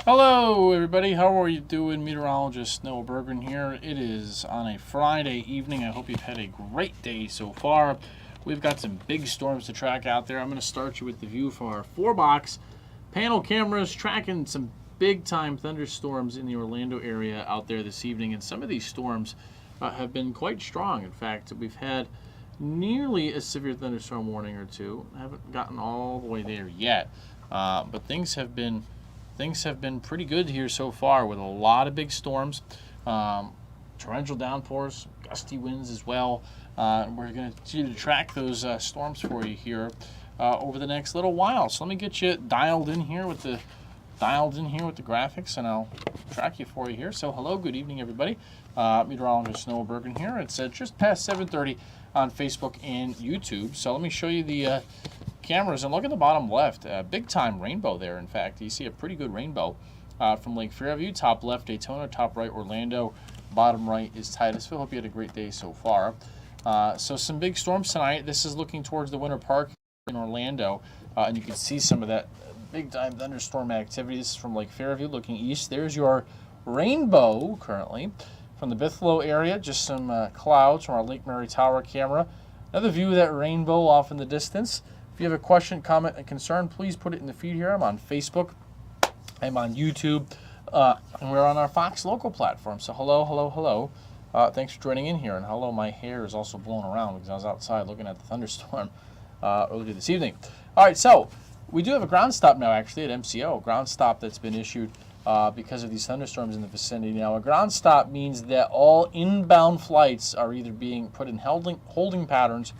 Hello, everybody. How are you doing? Meteorologist Noah Bergren here. It is on a Friday evening. I hope you've had a great day so far. We've got some big storms to track out there. I'm going to start you with the view from our 4-box panel cameras tracking some big-time thunderstorms in the Orlando area out there this evening. And some of these storms have been quite strong. In fact, we've had nearly a severe thunderstorm warning or two. I haven't gotten all the way there yet, but things have been pretty good here so far with a lot of big storms, torrential downpours, gusty winds as well. We're going to track those storms for you here over the next little while. So let me get you dialed in here with the graphics, and I'll track you for you here. So hello, good evening, everybody. Meteorologist Noah Bergren here. It's just past 7:30 on Facebook and YouTube. So let me show you the cameras, and look at the bottom left, big time rainbow there. In fact, you see a pretty good rainbow from Lake Fairview. Top left Daytona, top right Orlando, bottom right is Titusville. Hope you had a great day so far. So some big storms tonight. This is looking towards the Winter Park in Orlando, and you can see some of that big time thunderstorm activity. This is from Lake Fairview looking east. There's your rainbow currently from the Bithlo area, just some clouds from our Lake Mary Tower camera. Another view of that rainbow off in the distance. If you have a question, comment, and concern, please put it in the feed here. I'm on Facebook, I'm on YouTube, and we're on our Fox local platform. So hello. Thanks for joining in here. And hello, my hair is also blown around because I was outside looking at the thunderstorm earlier this evening. All right, so we do have a ground stop now, actually, at MCO, a ground stop that's been issued because of these thunderstorms in the vicinity. Now, a ground stop means that all inbound flights are either being put in holding patterns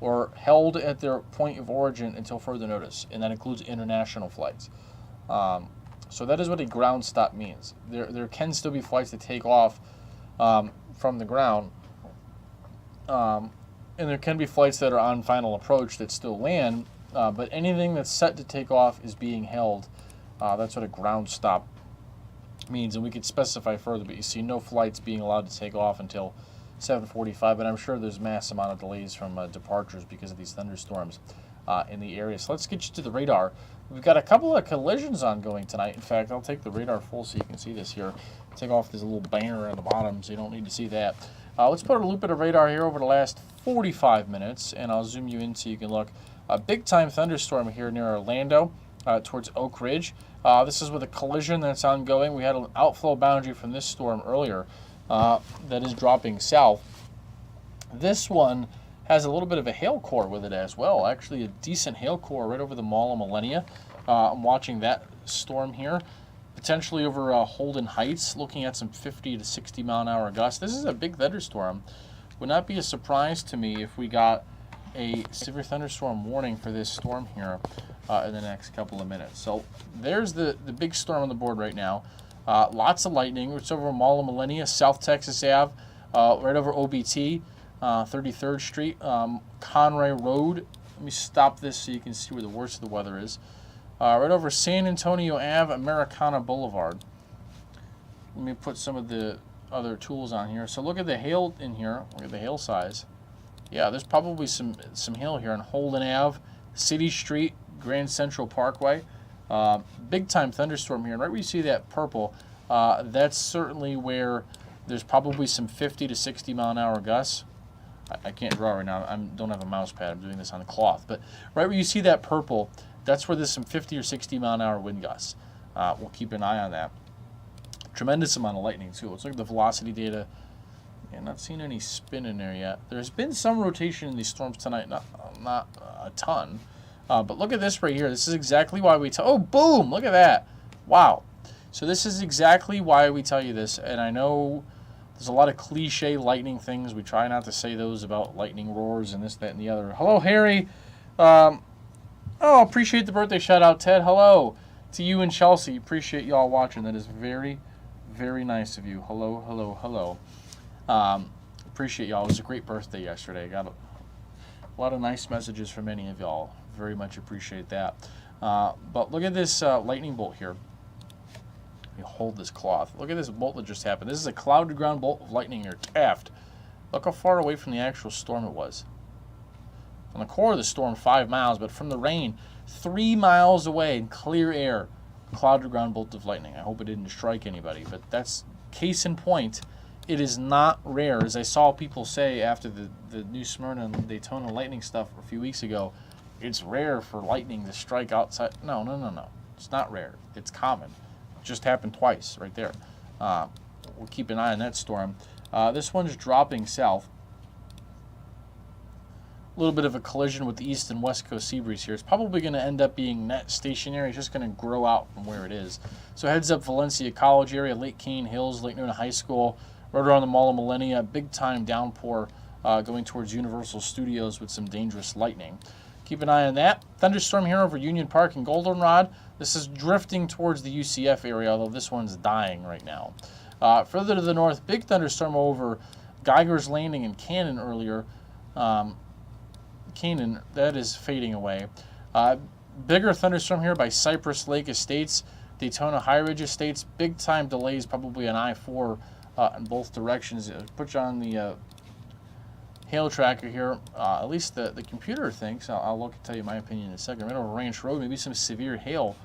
or held at their point of origin until further notice, and that includes international flights. So that is what a ground stop means. There can still be flights that take off from the ground, and there can be flights that are on final approach that still land, but anything that's set to take off is being held. That's what a ground stop means, and we could specify further, but you see no flights being allowed to take off until 7:45, but I'm sure there's mass amount of delays from departures because of these thunderstorms in the area. So let's get you to the radar. We've got a couple of collisions ongoing tonight. In fact, I'll take the radar full so you can see this here. Take off this little banner at the bottom so you don't need to see that. Let's put a loop at a radar here over the last 45 minutes, and I'll zoom you in so you can look. A big-time thunderstorm here near Orlando towards Oak Ridge. This is with a collision that's ongoing. We had an outflow boundary from this storm earlier that is dropping south. This one has a little bit of a hail core with it as well. Actually, a decent hail core right over the Mall of Millennia. I'm watching that storm here, potentially over Holden Heights, looking at some 50 to 60 mile an hour gusts. This is a big thunderstorm. Would not be a surprise to me if we got a severe thunderstorm warning for this storm here in the next couple of minutes. So there's the big storm on the board right now. Lots of lightning. It's over Mall of Millennia, South Texas Ave, right over OBT, 33rd Street, Conroy Road. Let me stop this so you can see where the worst of the weather is. Right over San Antonio Ave, Americana Boulevard. Let me put some of the other tools on here. So look at the hail in here. Look at the hail size. Yeah, there's probably some hail here on Holden Ave, City Street, Grand Central Parkway. Big time thunderstorm here, and right where you see that purple, that's certainly where there's probably some 50 to 60 mile an hour gusts. I can't draw right now. I don't have a mouse pad. I'm doing this on the cloth. But right where you see that purple, that's where there's some 50 or 60 mile an hour wind gusts. We'll keep an eye on that. Tremendous amount of lightning too. Let's look at the velocity data. Yeah, not seeing any spin in there yet. There's been some rotation in these storms tonight, not a ton. But look at this right here. This is exactly why we tell. Oh, boom! Look at that. Wow. So this is exactly why we tell you this. And I know there's a lot of cliche lightning things. We try not to say those about lightning roars and this, that, and the other. Hello, Harry. Appreciate the birthday shout out, Ted. Hello to you and Chelsea. Appreciate y'all watching. That is very, very nice of you. Hello. Appreciate y'all. It was a great birthday yesterday. I got a lot of nice messages from many of y'all. Very much appreciate that. But look at this lightning bolt here. Let me hold this cloth. Look at this bolt that just happened. This is a cloud to ground bolt of lightning near Taft. Look how far away from the actual storm it was. From the core of the storm, 5 miles, but from the rain, 3 miles away in clear air. cloud to ground bolt of lightning. I hope it didn't strike anybody, but that's case in point. It is not rare, as I saw people say after the New Smyrna and Daytona lightning stuff a few weeks ago. It's rare for lightning to strike outside. No. It's not rare. It's common. It just happened twice right there. We'll keep an eye on that storm. This one's dropping south. A little bit of a collision with the east and west coast sea breeze here. It's probably going to end up being net stationary. It's just going to grow out from where it is. So heads up Valencia College area, Lake Cane Hills, Lake Nona High School, right around the Mall of Millennia. Big time downpour going towards Universal Studios with some dangerous lightning. Keep an eye on that. Thunderstorm here over Union Park and Goldenrod. This is drifting towards the UCF area, although this one's dying right now. Further to the north, big thunderstorm over Geiger's Landing and Cannon earlier. Canaan, that is fading away. Bigger thunderstorm here by Cypress Lake Estates, Daytona High Ridge Estates. Big time delays probably on I-4 in both directions. Put you on the hail tracker here. At least the computer thinks. I'll look and tell you my opinion in a second. Right over Ranch Road, maybe some severe hail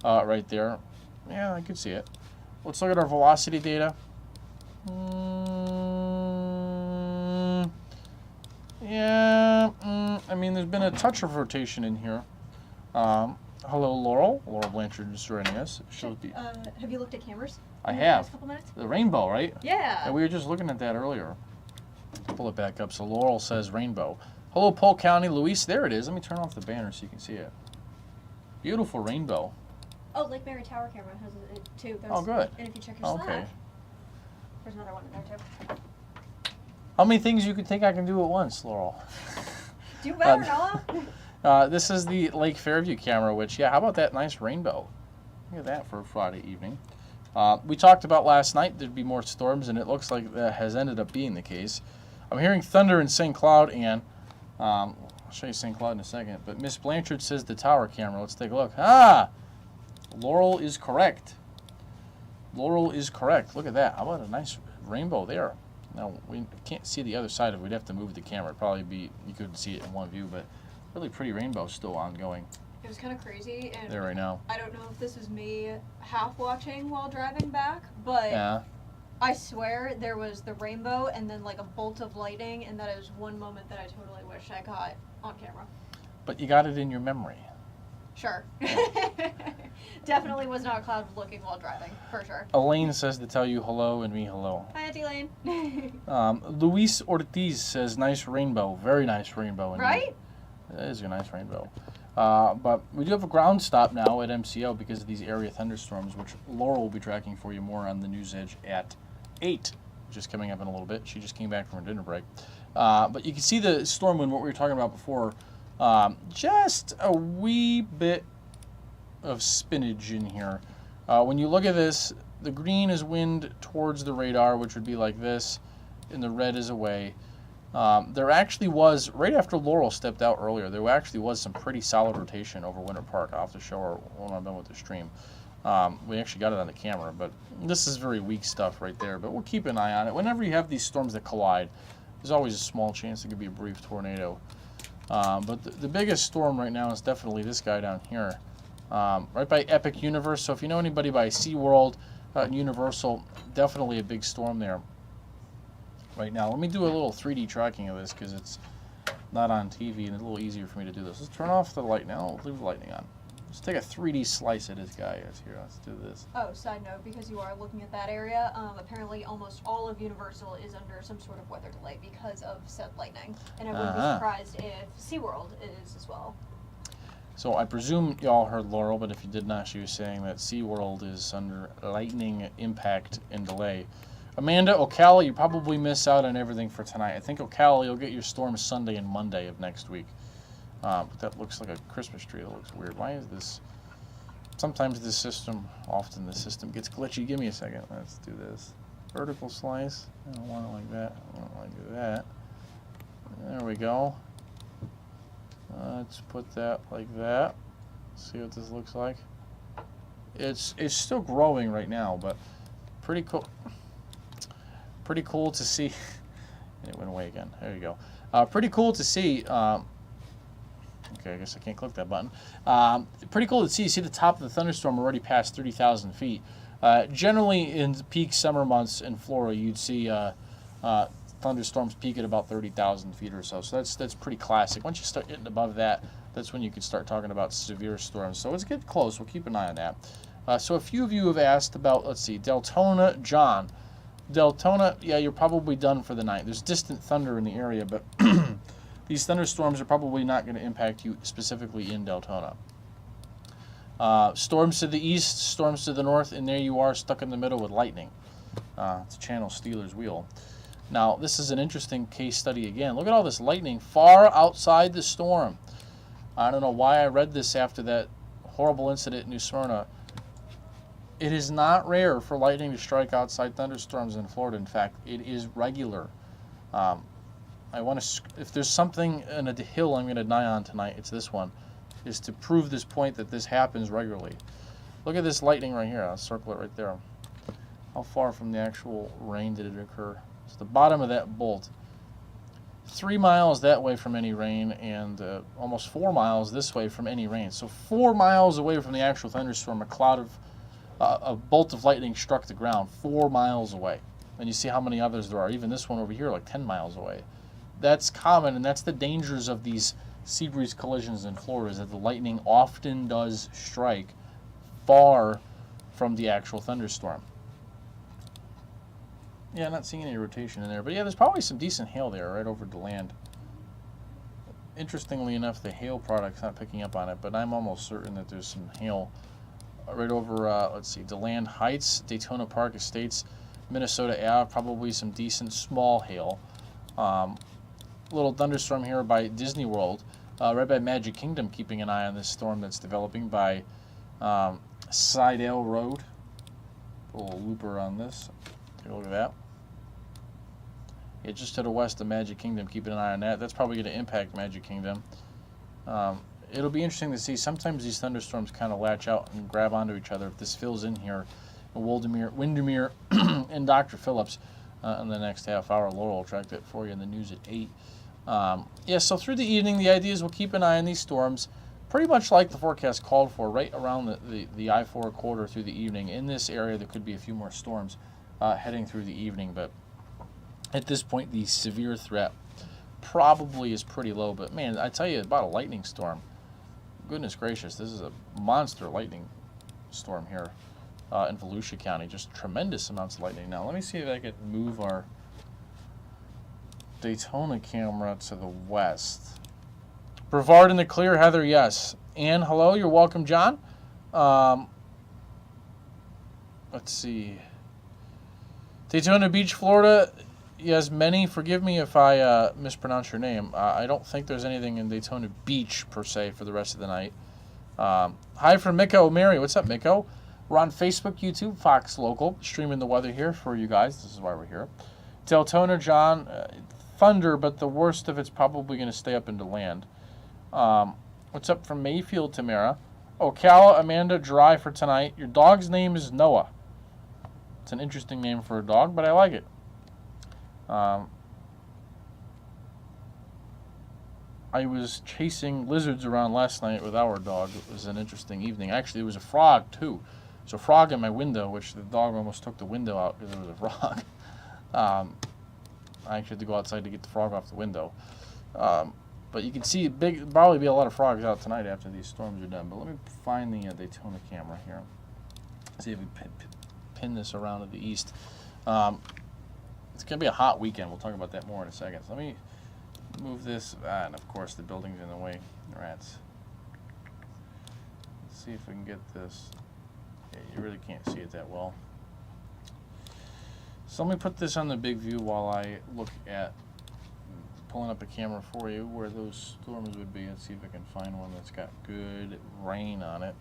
right there. Yeah, I could see it. Let's look at our velocity data. I mean, there's been a touch of rotation in here. Hello, Laurel. Laurel Blanchard is joining us. Have you looked at cameras? I have. Last couple minutes? The rainbow, right? Yeah. We were just looking at that earlier. Pull it back up. So Laurel says rainbow. Hello, Polk County. Luis, there it is. Let me turn off the banner so you can see it. Beautiful rainbow. Oh, Lake Mary Tower camera has it too. Oh, good. And if you check your Slack, there's another one in there too. How many things you could think I can do at once, Laurel? Do better, Noah. This is the Lake Fairview camera, which, yeah, how about that nice rainbow? Look at that for a Friday evening. We talked about last night there'd be more storms, and it looks like that has ended up being the case. I'm hearing thunder in St. Cloud, and I'll show you St. Cloud in a second, but Miss Blanchard says the tower camera. Let's take a look. Laurel is correct. Laurel is correct. Look at that. How about a nice rainbow there? Now, we can't see the other side of it. We'd have to move the camera. It'd probably be, you couldn't see it in one view, but really pretty rainbow still ongoing. It was kind of crazy. And there right now. I don't know if this is me half watching while driving back, but yeah. I swear there was the rainbow and then like a bolt of lightning, and that is one moment that I totally wish I caught on camera. But you got it in your memory. Sure. Definitely was not cloud looking while driving, for sure. Elaine says to tell you hello and me hello. Hi, Auntie Elaine. Luis Ortiz says nice rainbow. Very nice rainbow. Indeed. Right? That is a nice rainbow. But we do have a ground stop now at MCO because of these area thunderstorms, which Laurel will be tracking for you more on the News Edge at 8, which is coming up in a little bit. She just came back from her dinner break. But you can see the storm wind, what we were talking about before. Just a wee bit of spinach in here. When you look at this, the green is wind towards the radar, which would be like this, and the red is away. There actually was, right after Laurel stepped out earlier, there actually was some pretty solid rotation over Winter Park. I'll have to show her when I'm done with the stream. We actually got it on the camera, but this is very weak stuff right there. But we'll keep an eye on it. Whenever you have these storms that collide, there's always a small chance it could be a brief tornado. But the biggest storm right now is definitely this guy down here, right by Epic Universe. So if you know anybody by SeaWorld, Universal, definitely a big storm there right now. Let me do a little 3D tracking of this because it's not on TV and it's a little easier for me to do this. Let's turn off the light now. Leave the lightning on. Let's take a 3D slice of this guy. Here, let's do this. Oh, side note, because you are looking at that area, apparently almost all of Universal is under some sort of weather delay because of said lightning. And I wouldn't be surprised if SeaWorld is as well. So I presume y'all heard Laurel, but if you did not, she was saying that SeaWorld is under lightning impact and delay. Amanda, Ocala, you probably miss out on everything for tonight. I think Ocala, you'll get your storm Sunday and Monday of next week. But that looks like a Christmas tree. That looks weird. Why is this? Sometimes this system, often the system gets glitchy. Give me a second. Let's do this. Vertical slice. I don't want it like that. I don't want to do that. There we go. Let's put that like that. See what this looks like. It's still growing right now, but pretty cool. Pretty cool to see. And it went away again. There you go. Pretty cool to see. Okay, I guess I can't click that button. Pretty cool to see. You see the top of the thunderstorm already past 30,000 feet. Generally, in peak summer months in Florida, you'd see thunderstorms peak at about 30,000 feet or so. So that's pretty classic. Once you start getting above that, that's when you can start talking about severe storms. So let's get close. We'll keep an eye on that. So a few of you have asked about, let's see, Deltona, John. Deltona, yeah, you're probably done for the night. There's distant thunder in the area, but these thunderstorms are probably not going to impact you specifically in Deltona. Storms to the east, storms to the north, and there you are stuck in the middle with lightning. It's Channel Steeler's wheel. Now, this is an interesting case study again. Look at all this lightning far outside the storm. I don't know why I read this after that horrible incident in New Smyrna. It is not rare for lightning to strike outside thunderstorms in Florida. In fact, it is regular. If there's something in a hill I'm going to die on tonight, it's this one, is to prove this point that this happens regularly. Look at this lightning right here. I'll circle it right there. How far from the actual rain did it occur? It's the bottom of that bolt. 3 miles that way from any rain, and almost 4 miles this way from any rain. So 4 miles away from the actual thunderstorm, a bolt of lightning struck the ground 4 miles away. And you see how many others there are. Even this one over here, like 10 miles away. That's common, and that's the dangers of these sea breeze collisions in Florida, is that the lightning often does strike far from the actual thunderstorm. Yeah, not seeing any rotation in there, but yeah, there's probably some decent hail there right over the land. Interestingly enough, the hail product's not picking up on it, but I'm almost certain that there's some hail right over, let's see, DeLand Heights, Daytona Park Estates, Minnesota Ave, probably some decent small hail. Little thunderstorm here by Disney World, right by Magic Kingdom, keeping an eye on this storm that's developing by Sidale Road. A little looper on this. Take a look at that. Yeah, just to the west of Magic Kingdom, keeping an eye on that. That's probably going to impact Magic Kingdom. It'll be interesting to see. Sometimes these thunderstorms kind of latch out and grab onto each other. If this fills in here, Windermere and Dr. Phillips in the next half hour. Laurel will track that for you in the news at 8. Yeah, so through the evening, the idea is we'll keep an eye on these storms, pretty much like the forecast called for, right around the I-4 corridor through the evening. In this area, there could be a few more storms heading through the evening, but at this point, the severe threat probably is pretty low. But man, I tell you about a lightning storm. Goodness gracious, this is a monster lightning storm here in Volusia County. Just tremendous amounts of lightning. Now, let me see if I can move our Daytona camera to the west. Brevard in the clear, Heather, yes. Ann, hello, you're welcome, John. Let's see. Daytona Beach, Florida. Yes, many. Forgive me if I mispronounce your name. I don't think there's anything in Daytona Beach, per se, for the rest of the night. Hi from Miko. Mary, what's up, Miko? We're on Facebook, YouTube, Fox Local, streaming the weather here for you guys. This is why we're here. Deltona, John, thunder, but the worst of it's probably going to stay up into land. What's up from Mayfield, Tamara? Ocala, Amanda, dry for tonight. Your dog's name is Noah. It's an interesting name for a dog, but I like it. I was chasing lizards around last night with our dog. It was an interesting evening. Actually, there was a frog, too. There's a frog in my window, which the dog almost took the window out because there was a frog. I actually had to go outside to get the frog off the window. But you can see probably be a lot of frogs out tonight after these storms are done. But let me find the Daytona camera here. See if we pin this around to the east. It's going to be a hot weekend. We'll talk about that more in a second. So let me move this. And, of course, the building's in the way. Rats. Let's see if we can get this. Yeah, you really can't see it that well. So let me put this on the big view while I look at pulling up a camera for you where those storms would be. Let's see if I can find one that's got good rain on it.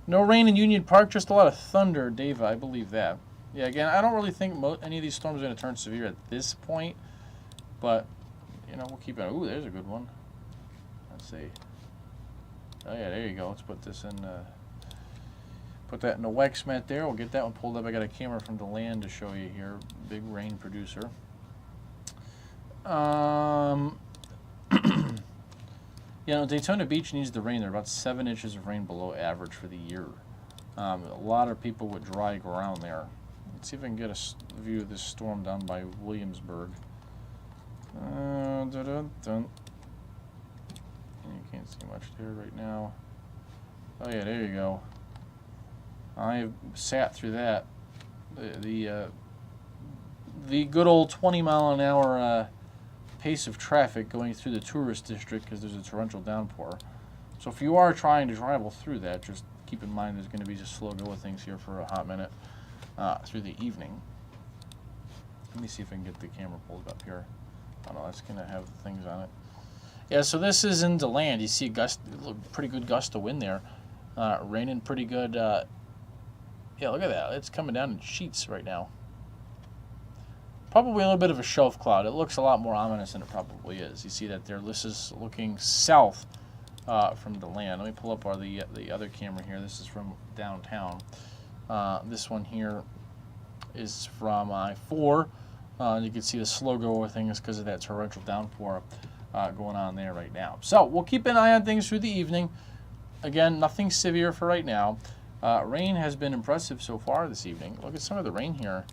No rain in Union Park, just a lot of thunder, Dave. I believe that. Yeah, again, I don't really think any of these storms are going to turn severe at this point, but, you know, we'll keep it. Ooh, there's a good one. Let's see. Oh, yeah, there you go. Let's put this in, put that in the wax mat there. We'll get that one pulled up. I got a camera from DeLand to show you here. Big rain producer. You know, Daytona Beach needs the rain. They're about 7 inches of rain below average for the year. A lot of people with dry ground there. Let's see if I can get a view of this storm down by Williamsburg. You can't see much there right now. Oh yeah, there you go. I sat through that. The good old 20-mile-an-hour pace of traffic going through the tourist district because there's a torrential downpour. So if you are trying to travel through that, just keep in mind there's going to be just slow go of things here for a hot minute through the evening. Let me see if I can get the camera pulled up here. Oh no, that's going to have things on it. Yeah, so this is in DeLand. You see a pretty good gust of wind there. Raining pretty good. Yeah, look at that. It's coming down in sheets right now. Probably a little bit of a shelf cloud. It looks a lot more ominous than it probably is. You see that there. This is looking south from DeLand. Let me pull up the other camera here. This is from downtown. This one here is from I-4. You can see the slow go of things because of that torrential downpour going on there right now. So we'll keep an eye on things through the evening. Again, nothing severe for right now. Rain has been impressive so far this evening. Look at some of the rain here.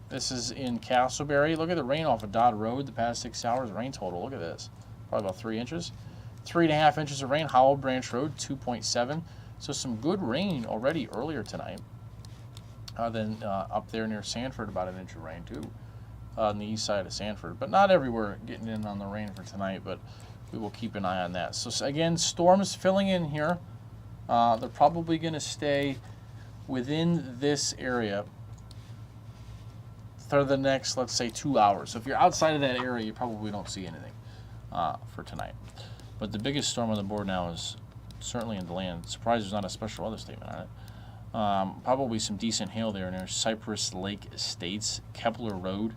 This is in Castleberry. Look at the rain off of Dodd Road the past 6 hours. Rain total, look at this. Probably about 3 inches. 3.5 inches of rain. Howell Branch Road, 2.7. So some good rain already earlier tonight. Then up there near Sanford, about 1 inch of rain too. On the east side of Sanford. But not everywhere getting in on the rain for tonight, but we will keep an eye on that. So again, storms filling in here. They're probably going to stay within this area for the next, let's say, 2 hours. So if you're outside of that area, you probably don't see anything for tonight. But the biggest storm on the board now is certainly in DeLand. Surprised there's not a special weather statement on it. Probably some decent hail there near Cypress Lake Estates, Kepler Road,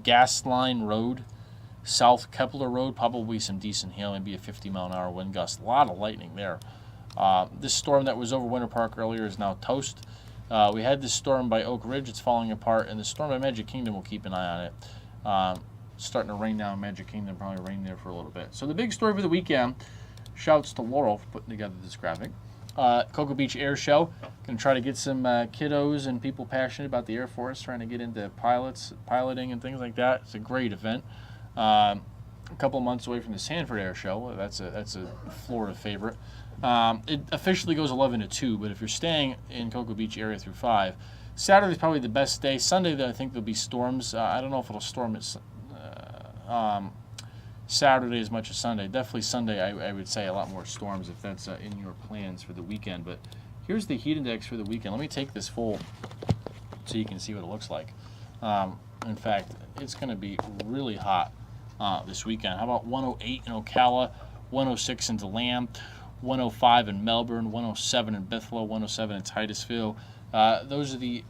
Gasline Road, South Kepler Road, probably some decent hail, maybe a 50-mile-an-hour wind gust. A lot of lightning there. This storm that was over Winter Park earlier is now toast. We had this storm by Oak Ridge. It's falling apart. And the storm by Magic Kingdom, we'll keep an eye on it. Starting to rain now in Magic Kingdom. Probably rain there for a little bit. So the big story for the weekend, shouts to Laurel for putting together this graphic. Cocoa Beach Air Show. Going to try to get some kiddos and people passionate about the Air Force, trying to get into piloting and things like that. It's a great event. A couple months away from the Sanford Air Show. That's a Florida favorite. It officially goes 11 to 2, but if you're staying in Cocoa Beach area through 5, Saturday's probably the best day. Sunday, I think there'll be storms. I don't know if it'll storm Saturday as much as Sunday. Definitely Sunday, I would say a lot more storms if that's in your plans for the weekend. But here's the heat index for the weekend. Let me take this full so you can see what it looks like. In fact, it's going to be really hot this weekend. How about 108 in Ocala, 106 in DeLand, 105 in Melbourne, 107 in Bithlo, 107 in Titusville. Those are the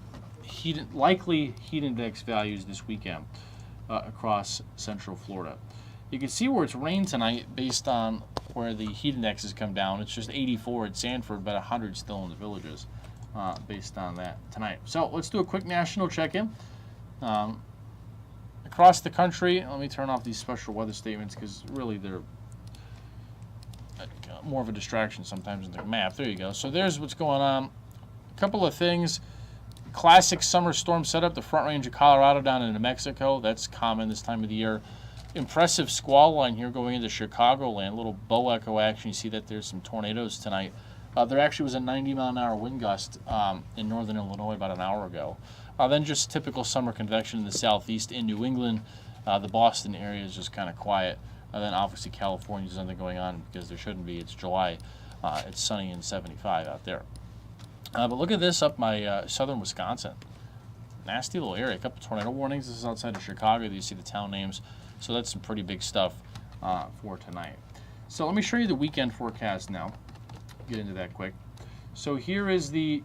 likely heat index values this weekend across central Florida. You can see where it's rained tonight based on where the heat index has come down. It's just 84 at Sanford, but 100 still in the villages based on that tonight. So let's do a quick national check-in. Across the country, let me turn off these special weather statements because really they're more of a distraction sometimes in the map. There you go. So there's what's going on. A couple of things. Classic summer storm setup, the Front Range of Colorado down into New Mexico. That's common this time of the year. Impressive squall line here going into Chicagoland. A little bow echo action. You see that there's some tornadoes tonight. There actually was a 90-mile-an-hour wind gust in northern Illinois about an hour ago. Then just typical summer convection in the southeast in New England. The Boston area is just kind of quiet. Then obviously California, there's nothing going on because there shouldn't be. It's July. It's sunny and 75 out there. But look at this up by southern Wisconsin. Nasty little area. A couple tornado warnings. This is outside of Chicago. You see the town names. So that's some pretty big stuff for tonight. So let me show you the weekend forecast now. Get into that quick. So here is the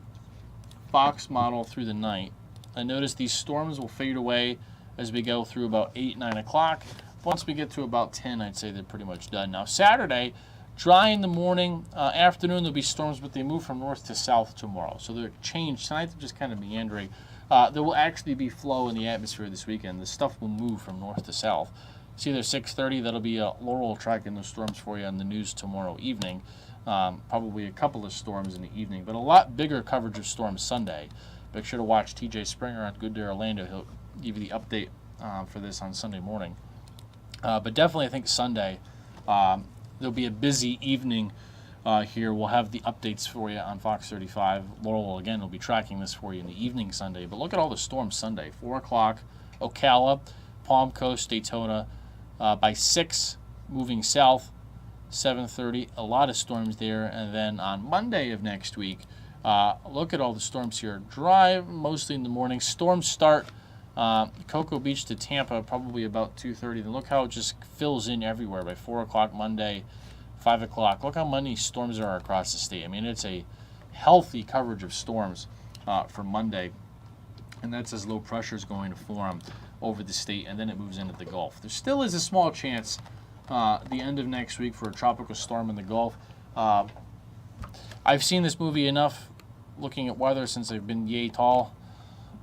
Fox model through the night. I notice these storms will fade away as we go through about 8, 9 o'clock. Once we get to about 10, I'd say they're pretty much done. Now, Saturday, dry in the morning. Afternoon, there'll be storms, but they move from north to south tomorrow. So they're changed. Tonight, they're just kind of meandering. There will actually be flow in the atmosphere this weekend. The stuff will move from north to south. It's either 6:30. That'll be Laurel tracking those storms for you on the news tomorrow evening. Probably a couple of storms in the evening, but a lot bigger coverage of storms Sunday. Make sure to watch TJ Springer on Good Day Orlando. He'll give you the update for this on Sunday morning. But definitely, I think Sunday there'll be a busy evening here. We'll have the updates for you on Fox 35. Laurel, again, will be tracking this for you in the evening Sunday. But look at all the storms Sunday. 4 o'clock, Ocala, Palm Coast, Daytona. By 6, moving south. 7:30, a lot of storms there. And then on Monday of next week, look at all the storms here. Dry, mostly in the morning. Storms start Cocoa Beach to Tampa, probably about 2:30. Then look how it just fills in everywhere by 4 o'clock Monday, 5 o'clock. Look how many storms there are across the state. I mean, it's a healthy coverage of storms for Monday. And that's as low pressure is going to form over the state, and then it moves into the Gulf. There still is a small chance the end of next week for a tropical storm in the Gulf. I've seen this movie enough looking at weather since I've been yay tall.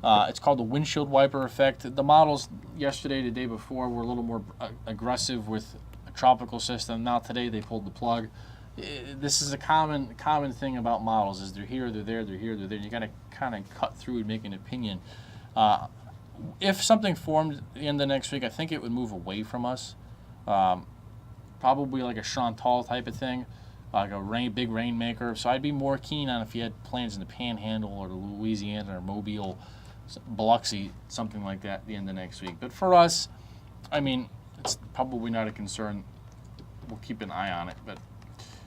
It's called the windshield wiper effect. The models yesterday, the day before, were a little more aggressive with a tropical system. Now today they pulled the plug. This is a common thing about models: is they're here, they're there, they're here, they're there. You got to kind of cut through and make an opinion. If something formed at the end of next week, I think it would move away from us. Probably like a Chantal type of thing, like a big rainmaker. So I'd be more keen on if you had plans in the Panhandle or Louisiana or Mobile, Biloxi, something like that at the end of next week. But for us, I mean, it's probably not a concern. We'll keep an eye on it. But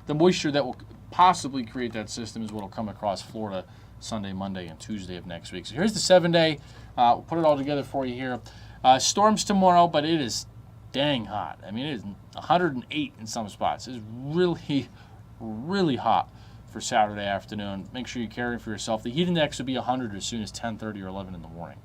the moisture that will possibly create that system is what will come across Florida Sunday, Monday, and Tuesday of next week. So here's the 7-day. We'll put it all together for you here. Storms tomorrow, but it is dang hot. I mean, it is 108 in some spots. It's really, really hot for Saturday afternoon. Make sure you're caring for yourself. The heat index will be 100 as soon as 10:30 or 11 in the morning.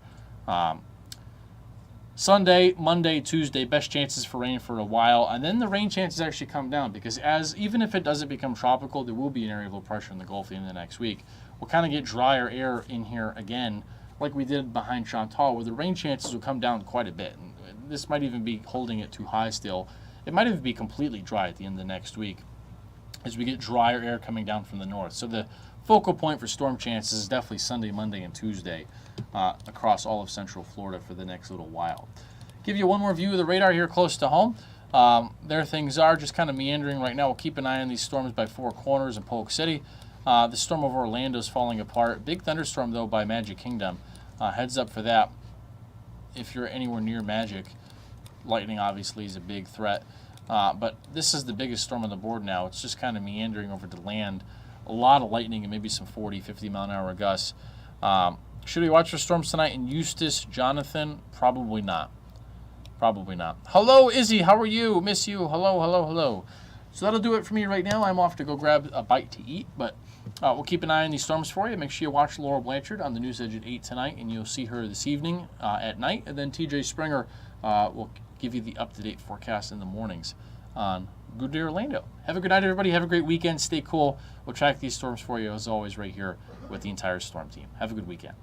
Sunday, Monday, Tuesday, best chances for rain for a while, and then the rain chances actually come down because even if it doesn't become tropical, there will be an area of low pressure in the Gulf at the end of the next week. We'll kind of get drier air in here again, like we did behind Chantal, where the rain chances will come down quite a bit. And this might even be holding it too high still. It might even be completely dry at the end of the next week as we get drier air coming down from the north. So the focal point for storm chances is definitely Sunday, Monday, and Tuesday across all of central Florida for the next little while. Give you one more view of the radar here close to home. There things are just kind of meandering right now. We'll keep an eye on these storms by Four Corners and Polk City. The storm over Orlando is falling apart. Big thunderstorm, though, by Magic Kingdom. Heads up for that. If you're anywhere near Magic, lightning obviously is a big threat. But this is the biggest storm on the board now. It's just kind of meandering over the land. A lot of lightning and maybe some 40, 50 mile an hour gusts. Should we watch for storms tonight in Eustis, Jonathan? Probably not. Probably not. Hello, Izzy. How are you? Miss you. Hello, hello, hello. So that'll do it for me right now. I'm off to go grab a bite to eat, but we'll keep an eye on these storms for you. Make sure you watch Laura Blanchard on the News Edge at 8 tonight, and you'll see her this evening at night. And then TJ Springer will give you the up-to-date forecast in the mornings on Good Day Orlando. Have a good night, everybody. Have a great weekend. Stay cool. We'll track these storms for you, as always, right here with the entire storm team. Have a good weekend.